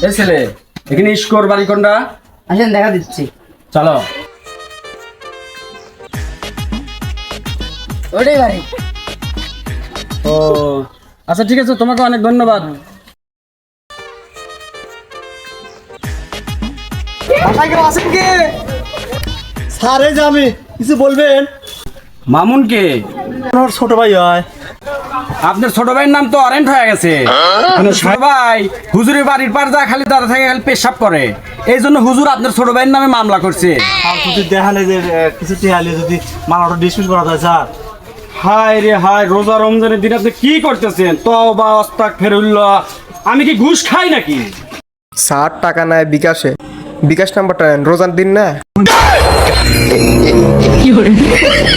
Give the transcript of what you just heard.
এই ছেলে এখানে স্কোর বাড়ি কোনটা? আসেন দেখা দিচ্ছি। চলো। ওটাই বাড়ি। ও আচ্ছা ঠিক আছে, তোমাকে অনেক ধন্যবাদ। বাসায় কেউ আছেন কে? স্যার এই যে আমি, কিছু বলবেন? মামুন কে? আমার ছোট ভাই হয়। আপনার ছোট ভাইয়ের নাম তো অরেন্ট হয়ে গেছে। ছোট ভাই হুজুরের বাড়ির পার যা খালি দাঁড়া থাকে, খালি পেশাব করে। এই জন্য হুজুর আপনার ছোট ভাইয়ের নামে মামলা করছে। আর যদি দেখালে যে কিছু টেহালে যদি মালাটা ডিসমিস করা যায় স্যার। হায় রে হায়, রোজা রমজানের দিন আপনি কি করতেছেন? তওবা আস্তাগফিরুল্লাহ। আমি কি ঘুষ খাই নাকি? স্যার টাকা নেয় বিকাশে, বিকাশ নাম্বারটা নেন, রোজার দিন না।